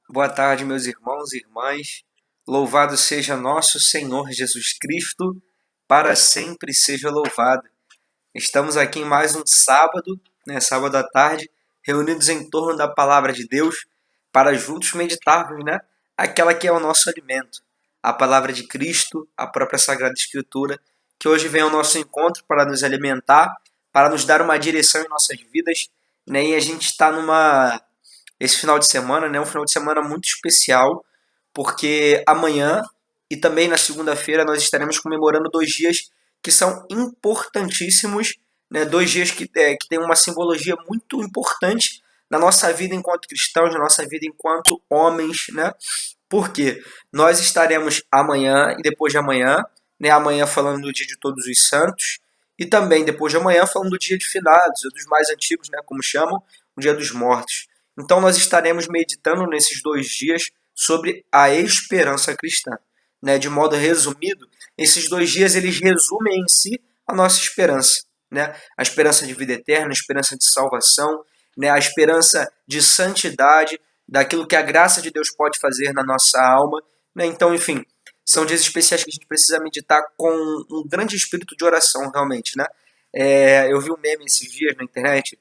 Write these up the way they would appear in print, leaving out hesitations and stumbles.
Boa tarde, meus irmãos e irmãs. Louvado seja nosso Senhor Jesus Cristo, para sempre seja louvado. Estamos aqui em mais um sábado, sábado à tarde, reunidos em torno da palavra de Deus, para juntos meditarmos, aquela que é o nosso alimento, a palavra de Cristo, a própria Sagrada Escritura, que hoje vem ao nosso encontro para nos alimentar, para nos dar uma direção em nossas vidas, E a gente está esse final de semana, um final de semana muito especial, porque amanhã e também na segunda-feira nós estaremos comemorando 2 dias que são importantíssimos, Dois dias que têm uma simbologia muito importante na nossa vida enquanto cristãos, na nossa vida enquanto homens, Por quê? Nós estaremos amanhã e depois de amanhã, Amanhã falando do dia de Todos os Santos e também depois de amanhã falando do dia de finados, ou dos mais antigos, Como chamam, o dia dos mortos. Então nós estaremos meditando nesses 2 dias sobre a esperança cristã. De modo resumido, esses 2 dias eles resumem em si a nossa esperança. A esperança de vida eterna, a esperança de salvação, a esperança de santidade, daquilo que a graça de Deus pode fazer na nossa alma. Então, enfim, são dias especiais que a gente precisa meditar com um grande espírito de oração, realmente. Eu vi um meme esses dias na internet,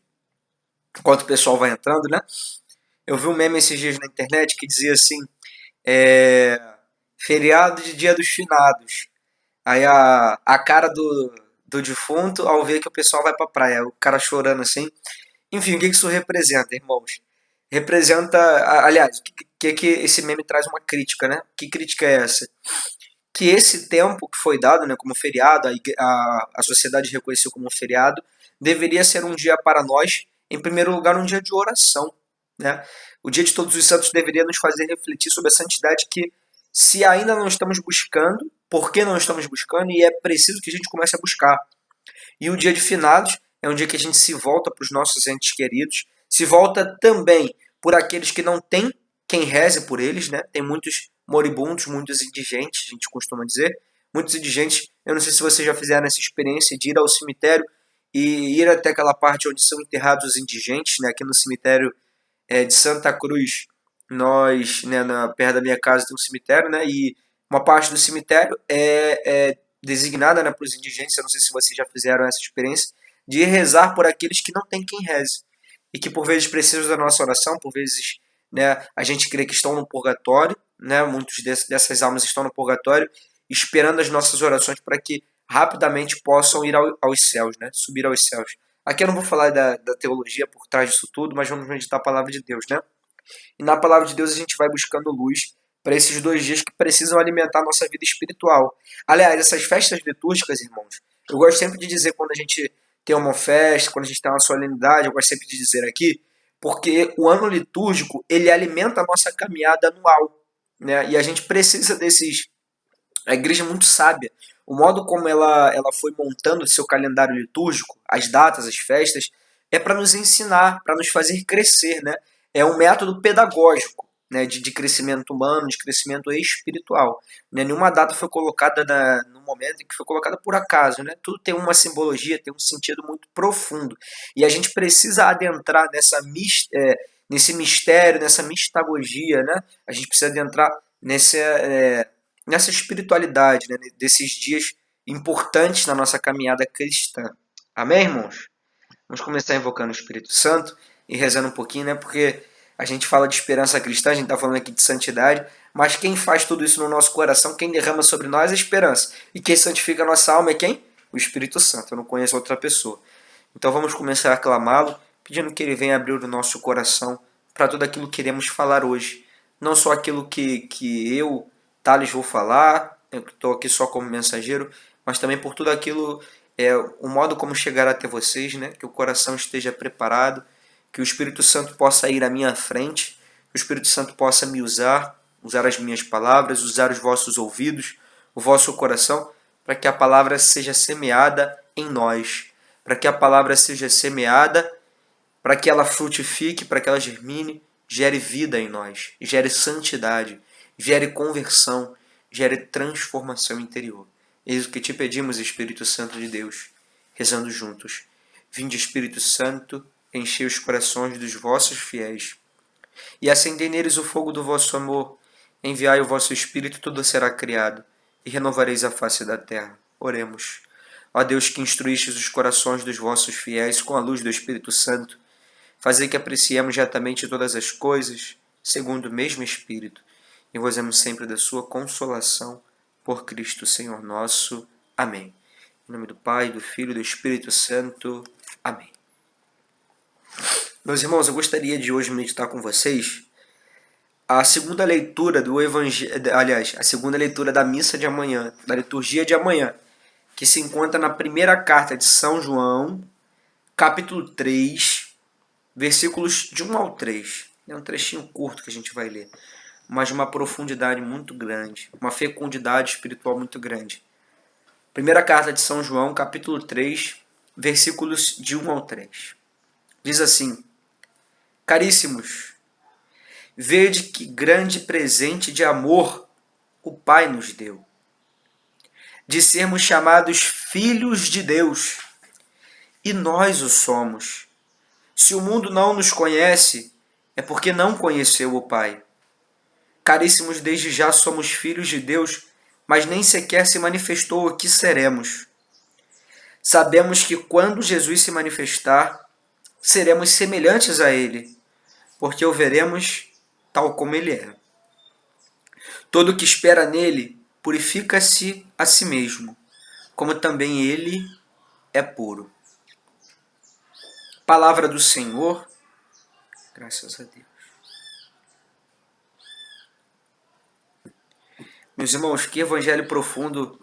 enquanto o pessoal vai entrando, Eu vi um meme esses dias na internet que dizia assim: é, feriado de Dia dos Finados. Aí a cara do defunto ao ver que o pessoal vai pra praia, o cara chorando assim. Enfim, o que isso representa, irmãos? Representa, aliás, que esse meme traz uma crítica, Que crítica é essa? Que esse tempo que foi dado, como feriado, a sociedade reconheceu como feriado, deveria ser um dia para nós, em primeiro lugar, um dia de oração, O dia de Todos os Santos deveria nos fazer refletir sobre a santidade que, se ainda não estamos buscando, por que não estamos buscando? E é preciso que a gente comece a buscar. E o dia de finados é um dia que a gente se volta para os nossos entes queridos, se volta também por aqueles que não têm quem reze por eles, Tem muitos moribundos, muitos indigentes, a gente costuma dizer. Muitos indigentes, eu não sei se vocês já fizeram essa experiência de ir ao cemitério e ir até aquela parte onde são enterrados os indigentes, Aqui no cemitério de Santa Cruz, nós, perto da minha casa tem um cemitério, E uma parte do cemitério é designada, para os indigentes. Eu não sei se vocês já fizeram essa experiência de rezar por aqueles que não têm quem reze e que por vezes precisam da nossa oração, por vezes, a gente crê que estão no purgatório, Muitos dessas almas estão no purgatório, esperando as nossas orações para que rapidamente possam ir aos céus, Subir aos céus. Aqui eu não vou falar da teologia por trás disso tudo, mas vamos meditar a palavra de Deus, E na palavra de Deus a gente vai buscando luz para esses 2 dias que precisam alimentar a nossa vida espiritual. Aliás, essas festas litúrgicas, irmãos, eu gosto sempre de dizer quando a gente tem uma festa, quando a gente tem uma solenidade, eu gosto sempre de dizer aqui, porque o ano litúrgico, ele alimenta a nossa caminhada anual, E a gente precisa desses. A igreja é muito sábia. O modo como ela foi montando o seu calendário litúrgico, as datas, as festas, é para nos ensinar, para nos fazer crescer, É um método pedagógico, de crescimento humano, de crescimento espiritual. Nenhuma data foi colocada no momento em que foi colocada por acaso, Tudo tem uma simbologia, tem um sentido muito profundo. E a gente precisa adentrar nesse mistério, nessa mistagogia, A gente precisa adentrar nessa espiritualidade, desses dias importantes na nossa caminhada cristã. Amém, irmãos? Vamos começar invocando o Espírito Santo e rezando um pouquinho, Porque a gente fala de esperança cristã, a gente está falando aqui de santidade, mas quem faz tudo isso no nosso coração, quem derrama sobre nós é a esperança. E quem santifica a nossa alma é quem? O Espírito Santo. Eu não conheço outra pessoa. Então vamos começar a aclamá-lo, pedindo que ele venha abrir o nosso coração para tudo aquilo que queremos falar hoje. Não só aquilo que eu, Thales, vou falar, eu estou aqui só como mensageiro, mas também por tudo aquilo, o modo como chegar até vocês, que o coração esteja preparado, que o Espírito Santo possa ir à minha frente, que o Espírito Santo possa me usar as minhas palavras, usar os vossos ouvidos, o vosso coração, para que a palavra seja semeada em nós, para que a palavra seja semeada, para que ela frutifique, para que ela germine, gere vida em nós, gere santidade, gere conversão, gere transformação interior. Eis o que te pedimos, Espírito Santo de Deus, rezando juntos. Vinde, Espírito Santo, enchei os corações dos vossos fiéis e acendei neles o fogo do vosso amor. Enviai o vosso Espírito, tudo será criado, e renovareis a face da terra. Oremos. Ó Deus, que instruístes os corações dos vossos fiéis com a luz do Espírito Santo, fazei que apreciemos retamente todas as coisas, segundo o mesmo Espírito, e gozemos sempre da sua consolação, por Cristo Senhor nosso. Amém. Em nome do Pai, do Filho e do Espírito Santo. Amém. Meus irmãos, eu gostaria de hoje meditar com vocês a segunda leitura do Evangelho, aliás, a segunda leitura da missa de amanhã, da liturgia de amanhã, que se encontra na primeira carta de São João, capítulo 3, versículos de 1 ao 3. É um trechinho curto que a gente vai ler, mas de uma profundidade muito grande, uma fecundidade espiritual muito grande. Primeira carta de São João, capítulo 3, versículos de 1 ao 3. Diz assim: Caríssimos, vede que grande presente de amor o Pai nos deu, de sermos chamados filhos de Deus, e nós o somos. Se o mundo não nos conhece, é porque não conheceu o Pai. Caríssimos, desde já somos filhos de Deus, mas nem sequer se manifestou o que seremos. Sabemos que quando Jesus se manifestar, seremos semelhantes a Ele, porque o veremos tal como Ele é. Todo que espera nele purifica-se a si mesmo, como também Ele é puro. Palavra do Senhor, graças a Deus. Meus irmãos, que evangelho profundo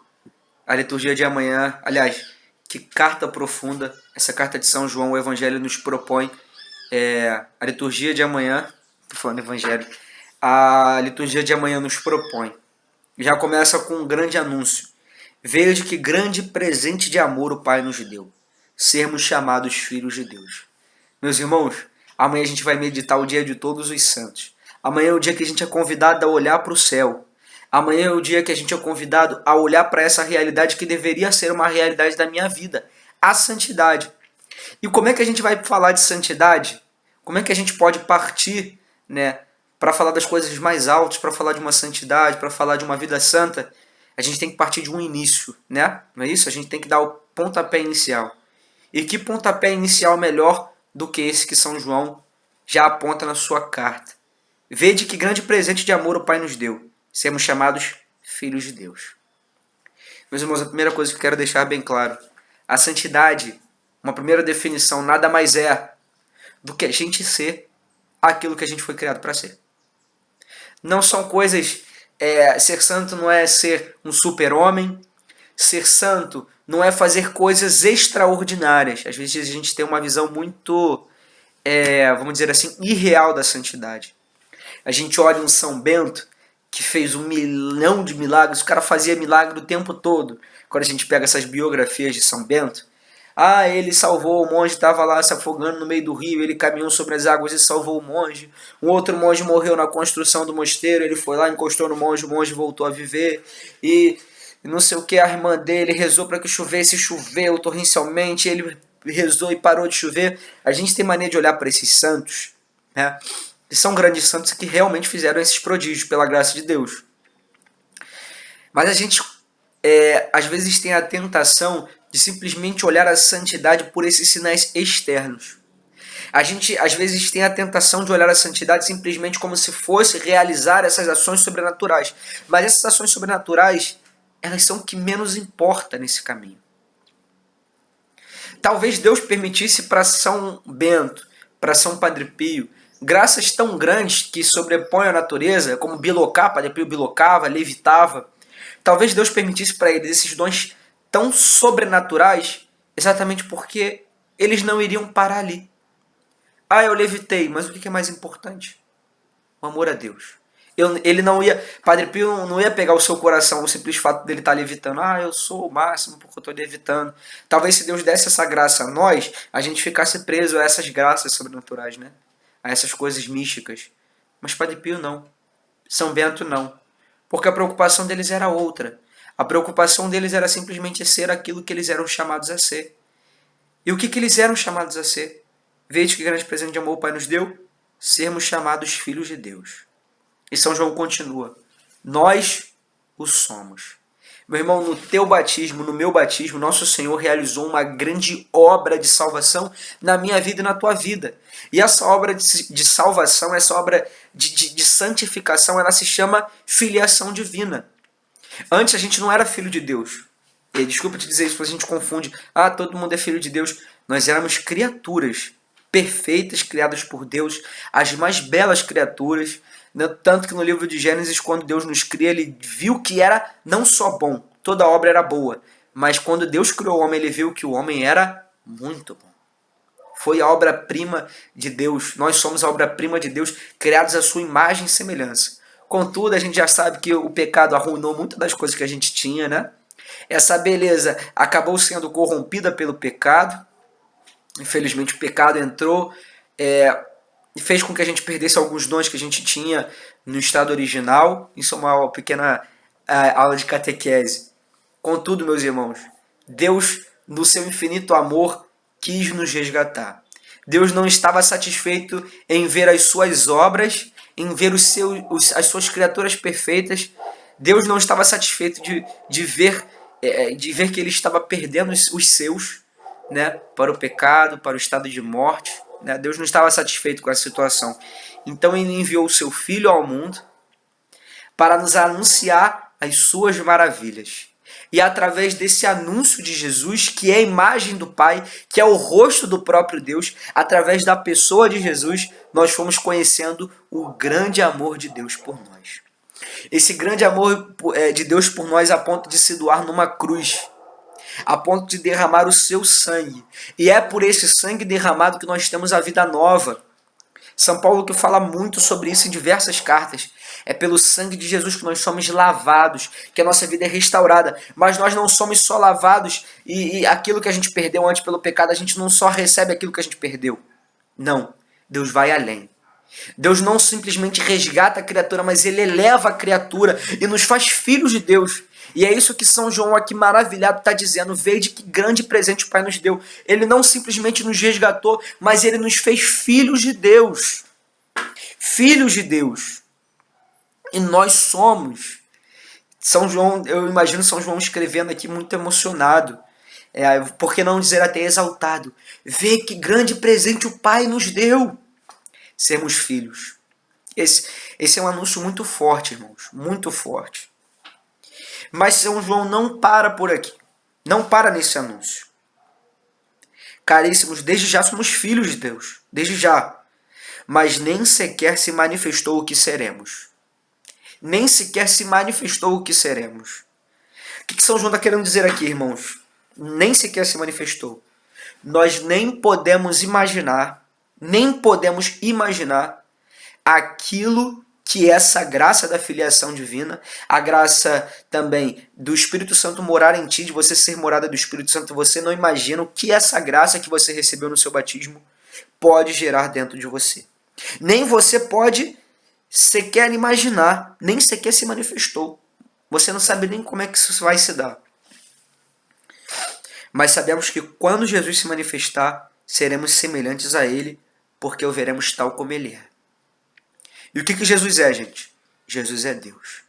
a liturgia de amanhã, aliás, que carta profunda essa carta de São João, o Evangelho nos propõe. A liturgia de amanhã, estou falando Evangelho, a liturgia de amanhã nos propõe. Já começa com um grande anúncio. Veja que grande presente de amor o Pai nos deu, sermos chamados filhos de Deus. Meus irmãos, amanhã a gente vai meditar o dia de todos os santos. Amanhã é o dia que a gente é convidado a olhar para o céu. Amanhã é o dia que a gente é convidado a olhar para essa realidade que deveria ser uma realidade da minha vida, a santidade. E como é que a gente vai falar de santidade? Como é que a gente pode partir, para falar das coisas mais altas, para falar de uma santidade, para falar de uma vida santa? A gente tem que partir de um início, né? Não é isso? A gente tem que dar o pontapé inicial. E que pontapé inicial melhor do que esse que São João já aponta na sua carta? Vede que grande presente de amor o Pai nos deu, sermos chamados filhos de Deus. Meus irmãos, a primeira coisa que eu quero deixar bem claro: a santidade, uma primeira definição, nada mais é do que a gente ser aquilo que a gente foi criado para ser. Não são coisas... ser santo não é ser um super-homem. Ser santo não é fazer coisas extraordinárias. Às vezes a gente tem uma visão muito, vamos dizer assim, irreal da santidade. A gente olha um São Bento que fez 1 milhão de milagres, o cara fazia milagre o tempo todo. Quando a gente pega essas biografias de São Bento, ele salvou o monge, estava lá se afogando no meio do rio, ele caminhou sobre as águas e salvou o monge. Um outro monge morreu na construção do mosteiro, ele foi lá, encostou no monge, o monge voltou a viver. E não sei o que, a irmã dele rezou para que chovesse, choveu torrencialmente, ele rezou e parou de chover. A gente tem mania de olhar para esses santos, né? Que são grandes santos que realmente fizeram esses prodígios pela graça de Deus. Mas a gente, às vezes, tem a tentação de simplesmente olhar a santidade por esses sinais externos. A gente, às vezes, tem a tentação de olhar a santidade simplesmente como se fosse realizar essas ações sobrenaturais. Mas essas ações sobrenaturais, elas são o que menos importa nesse caminho. Talvez Deus permitisse para São Bento, para São Padre Pio, graças tão grandes que sobrepõem a natureza, como bilocar, Padre Pio bilocava, levitava. Talvez Deus permitisse para eles esses dons tão sobrenaturais, exatamente porque eles não iriam parar ali. Eu levitei, mas o que é mais importante? O amor a Deus. Ele não ia, Padre Pio não ia pegar o seu coração, o simples fato dele estar levitando. Eu sou o máximo porque eu estou levitando. Talvez se Deus desse essa graça a nós, a gente ficasse preso a essas graças sobrenaturais, né? A essas coisas místicas. Mas Padre Pio não. São Bento não. Porque a preocupação deles era outra. A preocupação deles era simplesmente ser aquilo que eles eram chamados a ser. E o que eles eram chamados a ser? Veja que grande presente de amor o Pai nos deu. sermos chamados filhos de Deus. E São João continua: nós o somos. Meu irmão, no teu batismo, no meu batismo, nosso Senhor realizou uma grande obra de salvação na minha vida e na tua vida. E essa obra de salvação, essa obra de santificação, ela se chama filiação divina. Antes a gente não era filho de Deus. E desculpa te dizer isso, a gente confunde. Ah, todo mundo é filho de Deus. Nós éramos criaturas perfeitas, criadas por Deus, as mais belas criaturas. Tanto que no livro de Gênesis, quando Deus nos cria, ele viu que era não só bom, toda obra era boa, mas quando Deus criou o homem, ele viu que o homem era muito bom. Foi a obra-prima de Deus, nós somos a obra-prima de Deus, criados à sua imagem e semelhança. Contudo, a gente já sabe que o pecado arruinou muitas das coisas que a gente tinha, né? Essa beleza acabou sendo corrompida pelo pecado. Infelizmente o pecado entrou e fez com que a gente perdesse alguns dons que a gente tinha no estado original. Isso é uma pequena aula de catequese. Contudo, meus irmãos, Deus, no seu infinito amor, quis nos resgatar. Deus não estava satisfeito em ver as suas obras, em ver as suas criaturas perfeitas. Deus não estava satisfeito de ver que ele estava perdendo os seus, né, para o pecado, para o estado de morte. Né? Deus não estava satisfeito com essa situação. Então ele enviou o seu Filho ao mundo para nos anunciar as suas maravilhas. E através desse anúncio de Jesus, que é a imagem do Pai, que é o rosto do próprio Deus, através da pessoa de Jesus, nós fomos conhecendo o grande amor de Deus por nós. Esse grande amor de Deus por nós a ponto de se doar numa cruz, a ponto de derramar o seu sangue. E é por esse sangue derramado que nós temos a vida nova. São Paulo que fala muito sobre isso em diversas cartas. É pelo sangue de Jesus que nós somos lavados, que a nossa vida é restaurada. Mas nós não somos só lavados e aquilo que a gente perdeu antes pelo pecado, a gente não só recebe aquilo que a gente perdeu. Não, Deus vai além. Deus não simplesmente resgata a criatura, mas ele eleva a criatura e nos faz filhos de Deus. E é isso que São João aqui maravilhado está dizendo. Veja que grande presente o Pai nos deu. Ele não simplesmente nos resgatou, mas ele nos fez filhos de Deus. Filhos de Deus. E nós somos. São João, eu imagino São João escrevendo aqui muito emocionado. Por que não dizer até exaltado? Vê que grande presente o Pai nos deu. Sermos filhos. Esse é um anúncio muito forte, irmãos. Muito forte. Mas São João não para por aqui. Não para nesse anúncio. Caríssimos, desde já somos filhos de Deus. Desde já. Mas nem sequer se manifestou o que seremos. Nem sequer se manifestou o que seremos. O que São João está querendo dizer aqui, irmãos? Nem sequer se manifestou. Nós nem podemos imaginar aquilo que essa graça da filiação divina, a graça também do Espírito Santo morar em ti, de você ser morada do Espírito Santo, você não imagina o que essa graça que você recebeu no seu batismo pode gerar dentro de você. Nem você pode sequer imaginar, nem sequer se manifestou. Você não sabe nem como é que isso vai se dar. Mas sabemos que quando Jesus se manifestar, seremos semelhantes a Ele, porque o veremos tal como Ele é. E o que Jesus é, gente? Jesus é Deus.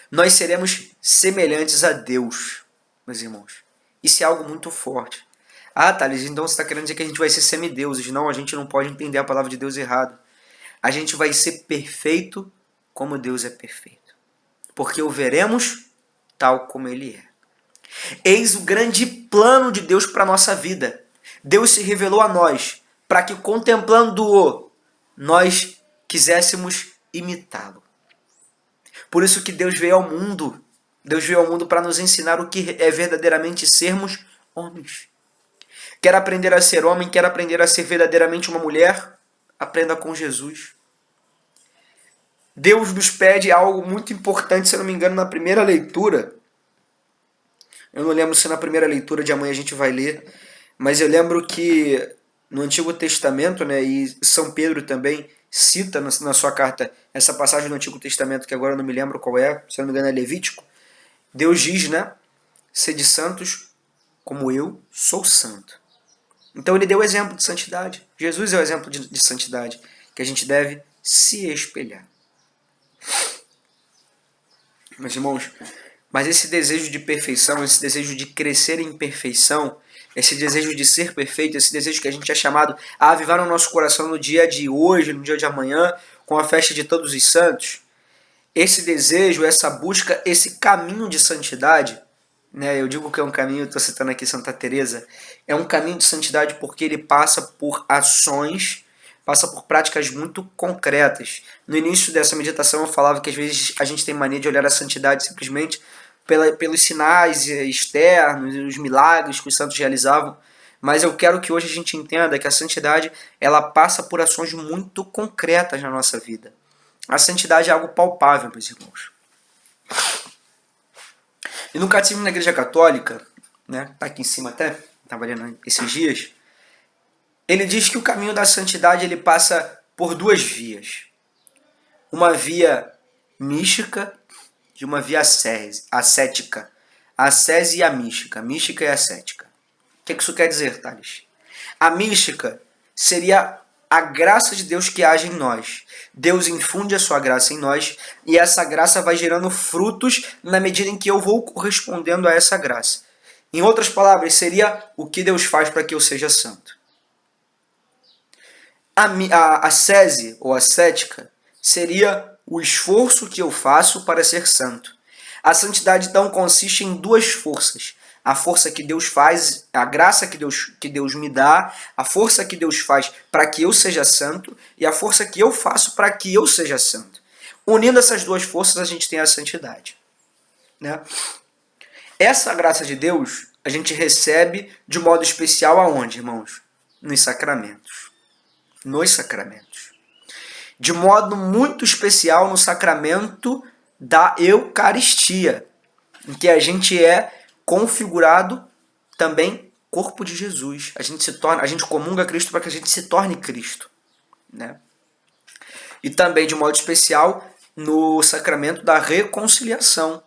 Nós seremos semelhantes a Deus, meus irmãos. Isso é algo muito forte. Ah, Thales, então você está querendo dizer que a gente vai ser semideuses. Não, a gente não pode entender a palavra de Deus errado. A gente vai ser perfeito como Deus é perfeito. Porque o veremos tal como Ele é. Eis o grande plano de Deus para a nossa vida. Deus se revelou a nós para que, contemplando-o, nós quiséssemos imitá-lo. Por isso que Deus veio ao mundo. Deus veio ao mundo para nos ensinar o que é verdadeiramente sermos homens. Quer aprender a ser homem, quer aprender a ser verdadeiramente uma mulher? Aprenda com Jesus. Deus nos pede algo muito importante, se eu não me engano, na primeira leitura. Eu não lembro se na primeira leitura de amanhã a gente vai ler, mas eu lembro que no Antigo Testamento, né, e São Pedro também cita na sua carta essa passagem do Antigo Testamento, que agora eu não me lembro qual é, se eu não me engano é Levítico. Deus diz, né, sede santos como eu sou santo. Então ele deu o exemplo de santidade. Jesus é o exemplo de santidade. que a gente deve se espelhar. Meus irmãos, mas esse desejo de perfeição, esse desejo de crescer em perfeição, esse desejo de ser perfeito, esse desejo que a gente é chamado a avivar no nosso coração no dia de hoje, no dia de amanhã, com a festa de todos os santos, esse desejo, essa busca, esse caminho de santidade, né, eu digo que é um caminho, estou citando aqui Santa Teresa, é um caminho de santidade porque ele passa por ações, passa por práticas muito concretas. No início dessa meditação eu falava que às vezes a gente tem mania de olhar a santidade simplesmente pelos sinais externos, os milagres que os santos realizavam, mas eu quero que hoje a gente entenda que a santidade ela passa por ações muito concretas na nossa vida. A santidade é algo palpável, meus irmãos. E no Catecismo da Igreja Católica, né, tá aqui em cima até, estava lendo esses dias, ele diz que o caminho da santidade ele passa por duas vias. Uma via mística e uma via ascética. A ascese e a mística. A mística e a ascética. O que isso quer dizer, Thales? A mística seria a graça de Deus que age em nós. Deus infunde a sua graça em nós e essa graça vai gerando frutos na medida em que eu vou correspondendo a essa graça. Em outras palavras, seria o que Deus faz para que eu seja santo. A ascese ou ascética seria o esforço que eu faço para ser santo. A santidade, então, consiste em duas forças. A força que Deus faz, a graça que Deus me dá, a força que Deus faz para que eu seja santo e a força que eu faço para que eu seja santo. Unindo essas duas forças, a gente tem a santidade. Né? Essa graça de Deus, a gente recebe de modo especial aonde, irmãos? Nos sacramentos. Nos sacramentos. De modo muito especial no sacramento da Eucaristia, em que a gente é configurado também corpo de Jesus. A gente comunga Cristo para que a gente se torne Cristo, né? E também de modo especial no sacramento da reconciliação,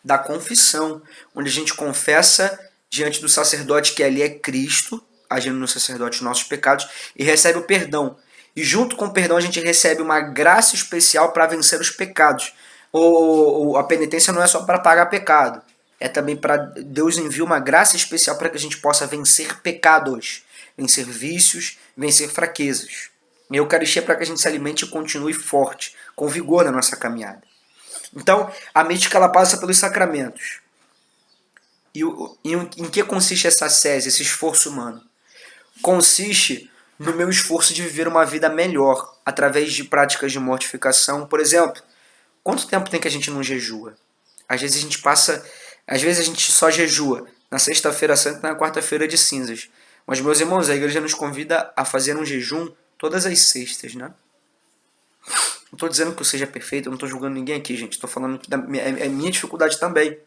da confissão, onde a gente confessa diante do sacerdote que ali é Cristo, agindo no sacerdote nossos pecados, e recebe o perdão. E junto com o perdão a gente recebe uma graça especial para vencer os pecados. A penitência não é só para pagar pecado. É também para Deus envia uma graça especial para que a gente possa vencer pecados, vencer vícios, vencer fraquezas. E a Eucaristia é para que a gente se alimente e continue forte, com vigor na nossa caminhada. Então, a mística ela passa pelos sacramentos. E em que consiste essa ascese, esse esforço humano? Consiste no meu esforço de viver uma vida melhor, através de práticas de mortificação. Por exemplo, quanto tempo tem que a gente não jejua? Às vezes a gente só jejua na sexta-feira santa e na quarta-feira de cinzas. Mas, meus irmãos, a igreja nos convida a fazer um jejum todas as sextas, né? Não estou dizendo que eu seja perfeito, eu não estou julgando ninguém aqui, gente. Estou falando que é minha dificuldade também.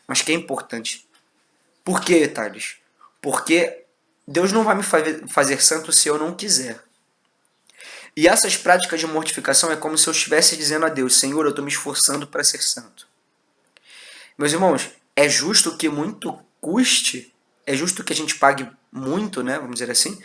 Mas que é importante. Por quê, Thales? Porque Deus não vai me fazer santo se eu não quiser. E essas práticas de mortificação é como se eu estivesse dizendo a Deus: Senhor, eu estou me esforçando para ser santo. Meus irmãos, é justo que muito custe, é justo que a gente pague muito, né, vamos dizer assim,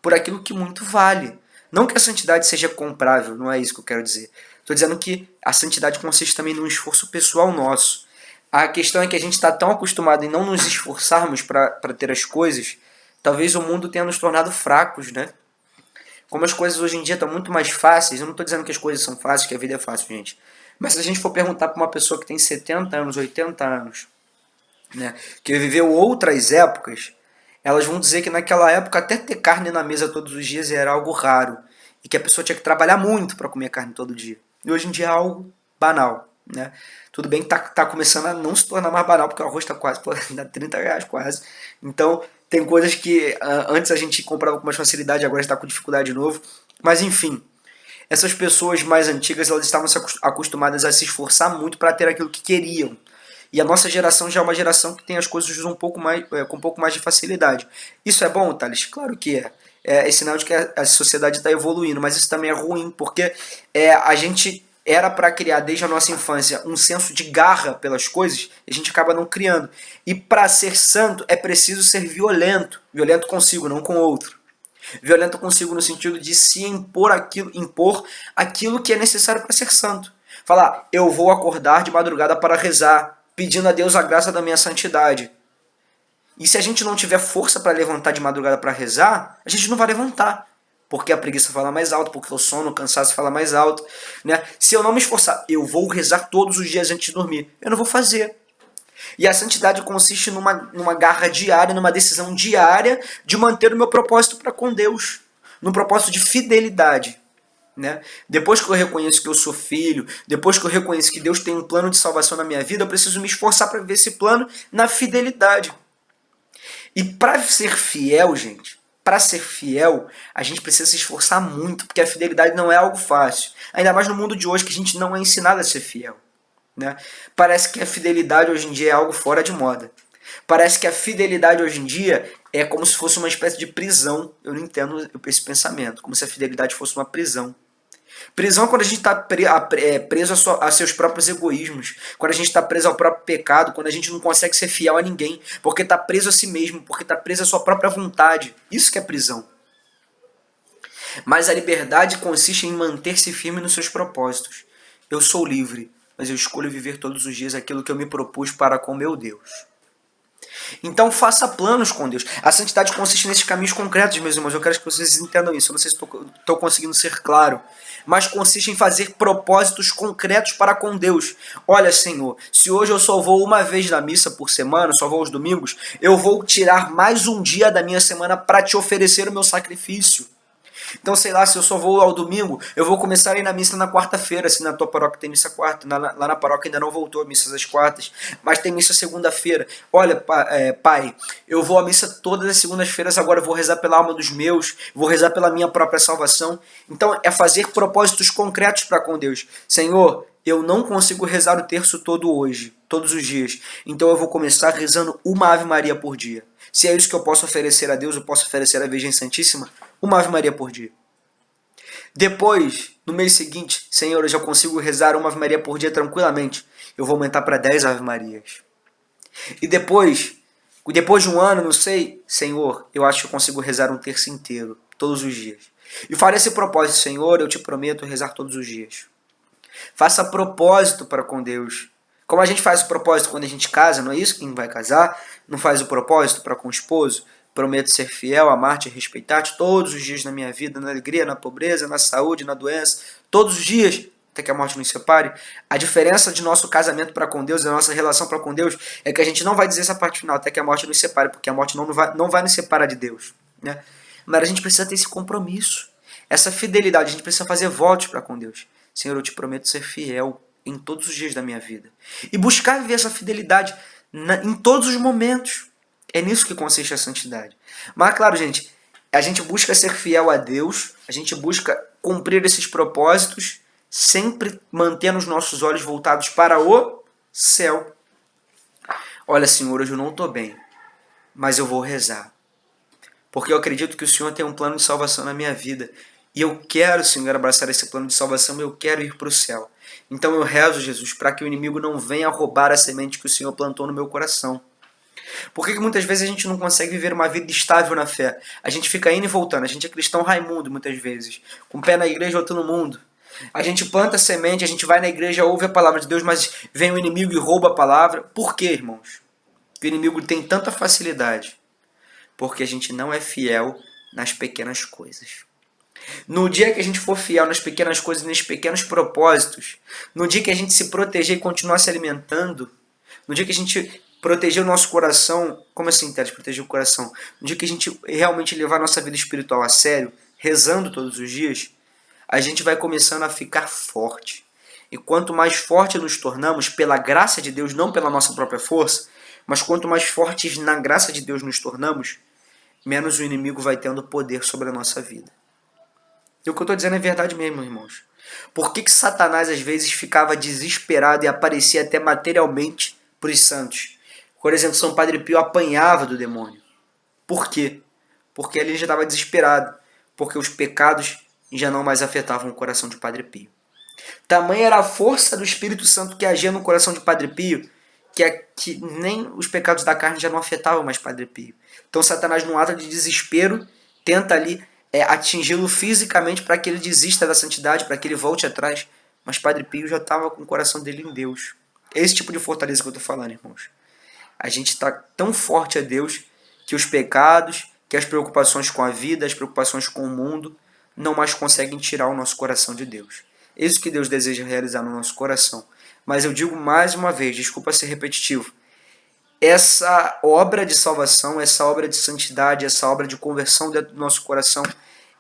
por aquilo que muito vale. Não que a santidade seja comprável, não é isso que eu quero dizer. Estou dizendo que a santidade consiste também num esforço pessoal nosso. A questão é que a gente está tão acostumado em não nos esforçarmos para ter as coisas, talvez o mundo tenha nos tornado fracos, né? Como as coisas hoje em dia estão muito mais fáceis, eu não estou dizendo que as coisas são fáceis, que a vida é fácil, gente. Mas se a gente for perguntar para uma pessoa que tem 70 anos, 80 anos, né, que viveu outras épocas, elas vão dizer que naquela época até ter carne na mesa todos os dias era algo raro. E que a pessoa tinha que trabalhar muito para comer carne todo dia. E hoje em dia é algo banal, né? Tudo bem que tá começando a não se tornar mais banal, porque o arroz está quase, dá 30 reais quase. Então, tem coisas que antes a gente comprava com mais facilidade, agora está com dificuldade de novo. Mas enfim, essas pessoas mais antigas, elas estavam acostumadas a se esforçar muito para ter aquilo que queriam. E a nossa geração já é uma geração que tem as coisas com um pouco mais de facilidade. Isso é bom, Thales? Claro que é. É sinal de que a sociedade está evoluindo, mas isso também é ruim, porque a gente era para criar desde a nossa infância um senso de garra pelas coisas, e a gente acaba não criando. E para ser santo é preciso ser violento consigo, não com o outro. Violento consigo no sentido de se impor aquilo que é necessário para ser santo. Falar, eu vou acordar de madrugada para rezar, pedindo a Deus a graça da minha santidade. E se a gente não tiver força para levantar de madrugada para rezar, a gente não vai levantar. Porque a preguiça fala mais alto, porque o sono, o cansaço fala mais alto. Né? Se eu não me esforçar, eu vou rezar todos os dias antes de dormir. Eu não vou fazer. E a santidade consiste numa garra diária, numa decisão diária de manter o meu propósito para com Deus. Num propósito de fidelidade. Né? Depois que eu reconheço que eu sou filho, depois que eu reconheço que Deus tem um plano de salvação na minha vida, eu preciso me esforçar para viver esse plano na fidelidade. E para ser fiel, gente, para ser fiel, a gente precisa se esforçar muito, porque a fidelidade não é algo fácil. Ainda mais no mundo de hoje, que a gente não é ensinado a ser fiel. Né? Parece que a fidelidade hoje em dia é algo fora de moda. Parece que a fidelidade hoje em dia é como se fosse uma espécie de prisão. Eu não entendo esse pensamento, como se a fidelidade fosse uma prisão. Prisão é quando a gente está preso a seus próprios egoísmos, quando a gente está preso ao próprio pecado, quando a gente não consegue ser fiel a ninguém, porque está preso a si mesmo, porque está preso à sua própria vontade. Isso que é prisão. Mas a liberdade consiste em manter-se firme nos seus propósitos. Eu sou livre, mas eu escolho viver todos os dias aquilo que eu me propus para com meu Deus. Então faça planos com Deus. A santidade consiste nesses caminhos concretos, meus irmãos. Eu quero que vocês entendam isso. Eu não sei se estou conseguindo ser claro. Mas consiste em fazer propósitos concretos para com Deus. Olha, Senhor, se hoje eu só vou uma vez na missa por semana, só vou aos domingos, eu vou tirar mais um dia da minha semana para te oferecer o meu sacrifício. Então, sei lá, se eu só vou ao domingo, eu vou começar a ir na missa na quarta-feira, se na tua paróquia tem missa quarta. Lá na paróquia ainda não voltou a missa às quartas, mas tem missa segunda-feira. Olha, pai, eu vou à missa todas as segundas-feiras, agora eu vou rezar pela alma dos meus, vou rezar pela minha própria salvação. Então, é fazer propósitos concretos para com Deus. Senhor, eu não consigo rezar o terço todo hoje, todos os dias. Então eu vou começar rezando uma Ave Maria por dia. Se é isso que eu posso oferecer a Deus, eu posso oferecer à Virgem Santíssima, uma Ave Maria por dia. Depois, no mês seguinte, Senhor, eu já consigo rezar uma Ave Maria por dia tranquilamente. Eu vou aumentar para 10 Ave Marias. E depois de um ano, não sei, Senhor, eu acho que eu consigo rezar um terço inteiro, todos os dias. E farei esse propósito, Senhor, eu te prometo rezar todos os dias. Faça propósito para com Deus. Como a gente faz o propósito quando a gente casa, não é isso? Quem vai casar não faz o propósito para com o esposo? Prometo ser fiel, amar-te e respeitar-te todos os dias na minha vida, na alegria, na pobreza, na saúde, na doença, todos os dias, até que a morte nos separe. A diferença de nosso casamento para com Deus, da nossa relação para com Deus, é que a gente não vai dizer essa parte final, até que a morte nos separe, porque a morte não vai nos separar de Deus. Né? Mas a gente precisa ter esse compromisso, essa fidelidade, a gente precisa fazer votos para com Deus. Senhor, eu te prometo ser fiel em todos os dias da minha vida. E buscar viver essa fidelidade em todos os momentos. É nisso que consiste a santidade. Mas, claro, gente, a gente busca ser fiel a Deus, a gente busca cumprir esses propósitos, sempre mantendo os nossos olhos voltados para o céu. Olha, Senhor, hoje eu não estou bem, mas eu vou rezar. Porque eu acredito que o Senhor tem um plano de salvação na minha vida. E eu quero, Senhor, abraçar esse plano de salvação, eu quero ir para o céu. Então eu rezo, Jesus, para que o inimigo não venha roubar a semente que o Senhor plantou no meu coração. Por que muitas vezes a gente não consegue viver uma vida estável na fé? A gente fica indo e voltando. A gente é cristão Raimundo muitas vezes. Com o pé na igreja, outro no mundo. A gente planta semente, a gente vai na igreja, ouve a palavra de Deus, mas vem o inimigo e rouba a palavra. Por quê, irmãos? O inimigo tem tanta facilidade. Porque a gente não é fiel nas pequenas coisas. No dia que a gente for fiel nas pequenas coisas, nos pequenos propósitos, no dia que a gente se proteger e continuar se alimentando, no dia que a gente proteger o nosso coração, como assim, Teres, proteger o coração? No dia que a gente realmente levar a nossa vida espiritual a sério, rezando todos os dias, a gente vai começando a ficar forte. E quanto mais forte nos tornamos, pela graça de Deus, não pela nossa própria força, mas quanto mais fortes na graça de Deus nos tornamos, menos o inimigo vai tendo poder sobre a nossa vida. E o que eu estou dizendo é verdade mesmo, irmãos. Por que Satanás às vezes ficava desesperado e aparecia até materialmente para os santos? Por exemplo, São Padre Pio apanhava do demônio. Por quê? Porque ele já estava desesperado. Porque os pecados já não mais afetavam o coração de Padre Pio. Tamanha era a força do Espírito Santo que agia no coração de Padre Pio, que nem os pecados da carne já não afetavam mais Padre Pio. Então Satanás, num ato de desespero, tenta ali atingi-lo fisicamente para que ele desista da santidade, para que ele volte atrás. Mas Padre Pio já estava com o coração dele em Deus. Esse tipo de fortaleza que eu estou falando, irmãos. A gente está tão forte a Deus que os pecados, que as preocupações com a vida, as preocupações com o mundo, não mais conseguem tirar o nosso coração de Deus. É isso que Deus deseja realizar no nosso coração. Mas eu digo mais uma vez, desculpa ser repetitivo, essa obra de salvação, essa obra de santidade, essa obra de conversão dentro do nosso coração,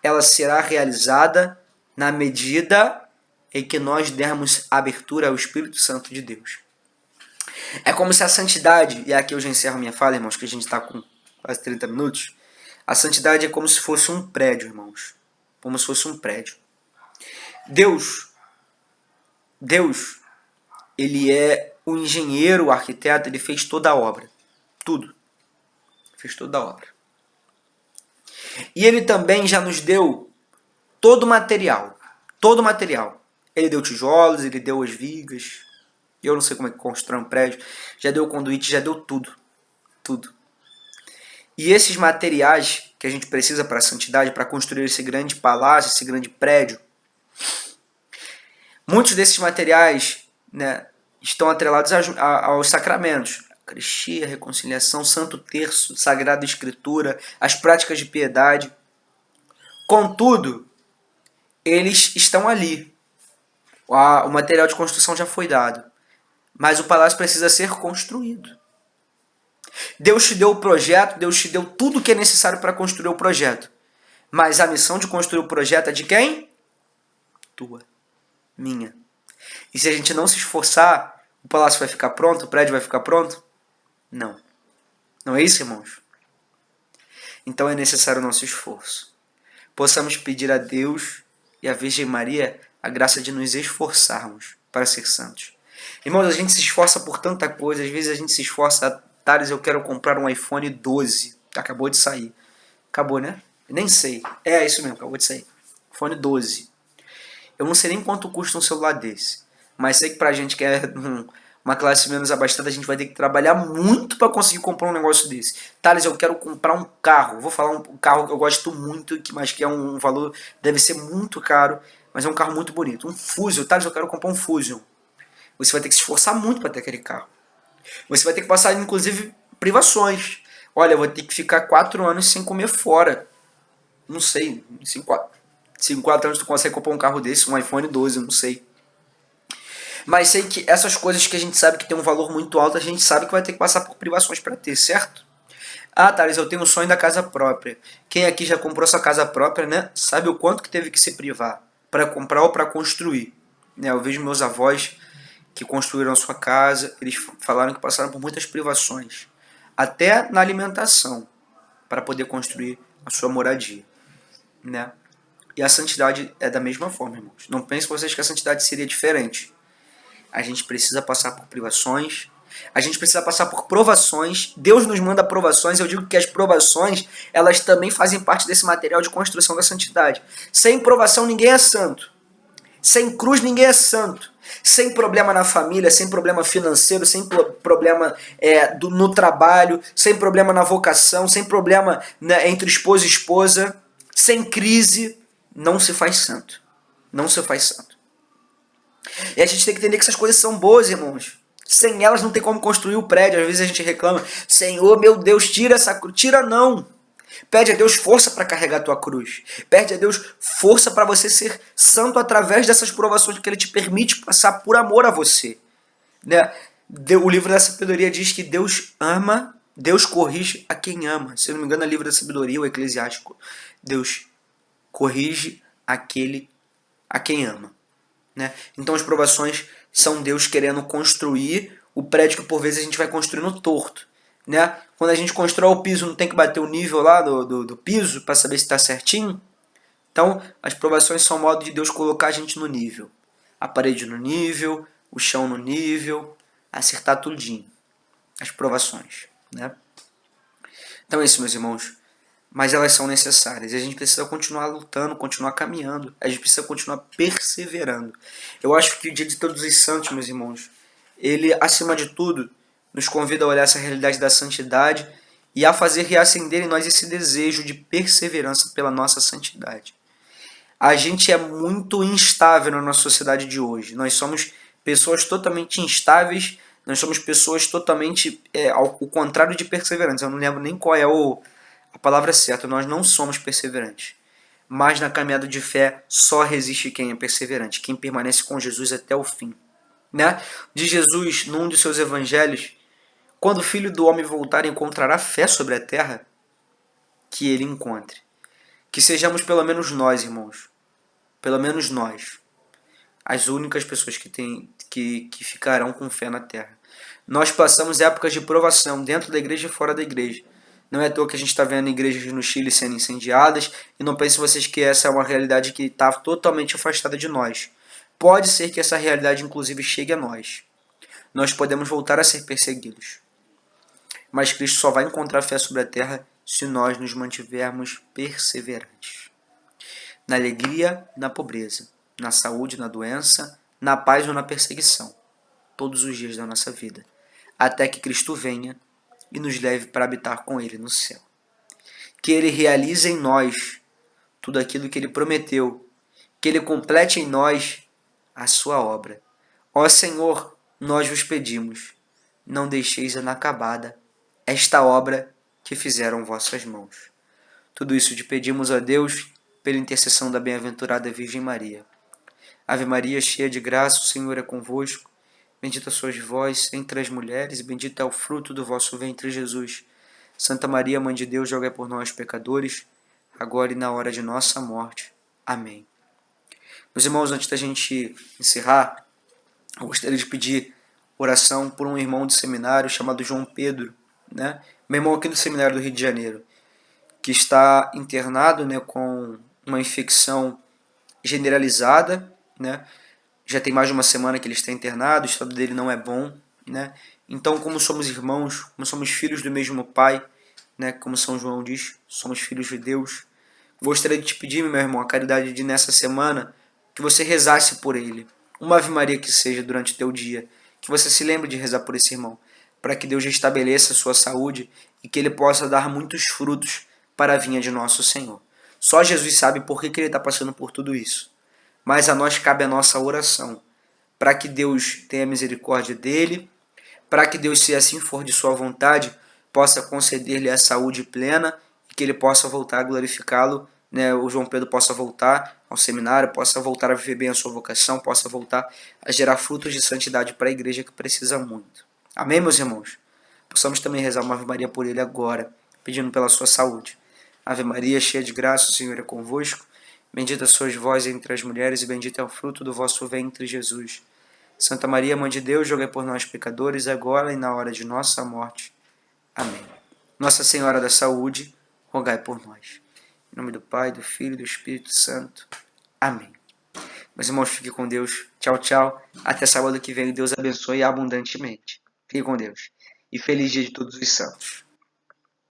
ela será realizada na medida em que nós dermos abertura ao Espírito Santo de Deus. É como se a santidade, e aqui eu já encerro minha fala, irmãos, que a gente está com quase 30 minutos, a santidade é como se fosse um prédio, irmãos. Como se fosse um prédio. Deus, ele é o engenheiro, o arquiteto, ele fez toda a obra. Tudo. Fez toda a obra. E ele também já nos deu todo o material. Todo o material. Ele deu tijolos, ele deu as vigas. Eu não sei como é que constrói um prédio. Já deu conduíte, já deu tudo. Tudo. E esses materiais que a gente precisa para a santidade, para construir esse grande palácio, esse grande prédio, muitos desses materiais, né, estão atrelados aos sacramentos. Eucaristia, reconciliação, Santo Terço, Sagrada Escritura, as práticas de piedade. Contudo, eles estão ali. O material de construção já foi dado. Mas o palácio precisa ser construído. Deus te deu o projeto, Deus te deu tudo o que é necessário para construir o projeto. Mas a missão de construir o projeto é de quem? Tua. Minha. E se a gente não se esforçar, o palácio vai ficar pronto? O prédio vai ficar pronto? Não. Não é isso, irmãos? Então é necessário o nosso esforço. Possamos pedir a Deus e à Virgem Maria a graça de nos esforçarmos para ser santos. Irmãos, a gente se esforça por tanta coisa. Às vezes a gente se esforça. Thales, eu quero comprar um iPhone 12. Acabou de sair. Acabou, né? Eu nem sei. É isso mesmo, acabou de sair. iPhone 12. Eu não sei nem quanto custa um celular desse. Mas sei que pra gente que é uma classe menos abastada, a gente vai ter que trabalhar muito para conseguir comprar um negócio desse. Thales, eu quero comprar um carro. Vou falar um carro que eu gosto muito, mas que é um valor, deve ser muito caro, mas é um carro muito bonito. Um Fusion. Thales, eu quero comprar um Fusion. Você vai ter que se esforçar muito para ter aquele carro. Você vai ter que passar, inclusive, privações. Olha, eu vou ter que ficar 4 anos sem comer fora. Não sei. Se em 4 anos tu consegue comprar um carro desse, um iPhone 12, não sei. Mas sei que essas coisas que a gente sabe que tem um valor muito alto, a gente sabe que vai ter que passar por privações para ter, certo? Ah, Thales, eu tenho o sonho da casa própria. Quem aqui já comprou sua casa própria, né? Sabe o quanto que teve que se privar para comprar ou para construir. Né? Eu vejo meus avós que construíram a sua casa, eles falaram que passaram por muitas privações, até na alimentação, para poder construir a sua moradia, né? E a santidade é da mesma forma, irmãos. Não pensem vocês que a santidade seria diferente. A gente precisa passar por privações, a gente precisa passar por provações. Deus nos manda provações. Eu digo que as provações, elas também fazem parte desse material de construção da santidade. Sem provação ninguém é santo. Sem cruz ninguém é santo. Sem problema na família, sem problema financeiro, sem problema no trabalho, sem problema na vocação, sem problema, né, entre esposo e esposa, sem crise, não se faz santo. Não se faz santo. E a gente tem que entender que essas coisas são boas, irmãos. Sem elas não tem como construir o prédio. Às vezes a gente reclama, Senhor, meu Deus, tira essa cruz. Tira não. Pede a Deus força para carregar a tua cruz. Pede a Deus força para você ser santo através dessas provações que Ele te permite passar por amor a você. Né? O livro da sabedoria diz que Deus ama, Deus corrige a quem ama. Se eu não me engano, é o livro da sabedoria, o eclesiástico. Deus corrige aquele a quem ama. Né? Então as provações são Deus querendo construir o prédio que por vezes a gente vai construindo torto. Né? Quando a gente constrói o piso, não tem que bater o nível lá do piso para saber se está certinho. Então, as provações são modo de Deus colocar a gente no nível. A parede no nível, o chão no nível, acertar tudinho. As provações. Né? Então é isso, meus irmãos. Mas elas são necessárias. E a gente precisa continuar lutando, continuar caminhando. A gente precisa continuar perseverando. Eu acho que o Dia de Todos os Santos, meus irmãos, ele, acima de tudo, nos convida a olhar essa realidade da santidade e a fazer reacender em nós esse desejo de perseverança pela nossa santidade. A gente é muito instável na nossa sociedade de hoje. Nós somos pessoas totalmente instáveis, nós somos pessoas totalmente ao contrário de perseverantes. Eu não lembro nem qual é a palavra certa. Nós não somos perseverantes. Mas na caminhada de fé só resiste quem é perseverante, quem permanece com Jesus até o fim. Né? De Jesus, num de seus evangelhos, quando o Filho do Homem voltar, encontrará fé sobre a terra? Que ele encontre. Que sejamos pelo menos nós, irmãos, pelo menos nós, as únicas pessoas que ficarão com fé na terra. Nós passamos épocas de provação dentro da igreja e fora da igreja. Não é à toa que a gente está vendo igrejas no Chile sendo incendiadas, e não pensem vocês que essa é uma realidade que está totalmente afastada de nós. Pode ser que essa realidade inclusive chegue a nós. Nós podemos voltar a ser perseguidos. Mas Cristo só vai encontrar fé sobre a terra se nós nos mantivermos perseverantes. Na alegria, na pobreza, na saúde, na doença, na paz ou na perseguição, todos os dias da nossa vida, até que Cristo venha e nos leve para habitar com Ele no céu. Que Ele realize em nós tudo aquilo que Ele prometeu, que Ele complete em nós a sua obra. Ó Senhor, nós vos pedimos, não deixeis inacabada esta obra que fizeram vossas mãos. Tudo isso te pedimos a Deus, pela intercessão da bem-aventurada Virgem Maria. Ave Maria, cheia de graça, o Senhor é convosco. Bendita sois vós entre as mulheres, e bendito é o fruto do vosso ventre, Jesus. Santa Maria, Mãe de Deus, rogai por nós, pecadores, agora e na hora de nossa morte. Amém. Meus irmãos, antes da gente encerrar, eu gostaria de pedir oração por um irmão de seminário chamado João Pedro, né? Meu irmão aqui do seminário do Rio de Janeiro, que está internado, né, com uma infecção generalizada, né? Já tem mais de uma semana que ele está internado, o estado dele não é bom, né? Então, como somos irmãos, como somos filhos do mesmo Pai, né, como São João diz, somos filhos de Deus, gostaria de te pedir, meu irmão, a caridade de nessa semana, que você rezasse por ele. Uma Ave Maria que seja durante o teu dia, que você se lembre de rezar por esse irmão, para que Deus restabeleça a sua saúde e que ele possa dar muitos frutos para a vinha de nosso Senhor. Só Jesus sabe por que ele está passando por tudo isso. Mas a nós cabe a nossa oração, para que Deus tenha misericórdia dele, para que Deus, se assim for de sua vontade, possa conceder-lhe a saúde plena e que ele possa voltar a glorificá-lo, né? O João Pedro possa voltar ao seminário, possa voltar a viver bem a sua vocação, possa voltar a gerar frutos de santidade para a igreja que precisa muito. Amém, meus irmãos? Possamos também rezar uma Ave Maria por ele agora, pedindo pela sua saúde. Ave Maria, cheia de graça, o Senhor é convosco. Bendita sois vós entre as mulheres, e bendito é o fruto do vosso ventre, Jesus. Santa Maria, Mãe de Deus, rogai por nós, pecadores, agora e na hora de nossa morte. Amém. Nossa Senhora da Saúde, rogai por nós. Em nome do Pai, do Filho e do Espírito Santo. Amém. Meus irmãos, fiquem com Deus. Tchau, tchau. Até sábado que vem. Deus abençoe abundantemente. Fiquem com Deus. E feliz dia de todos os santos.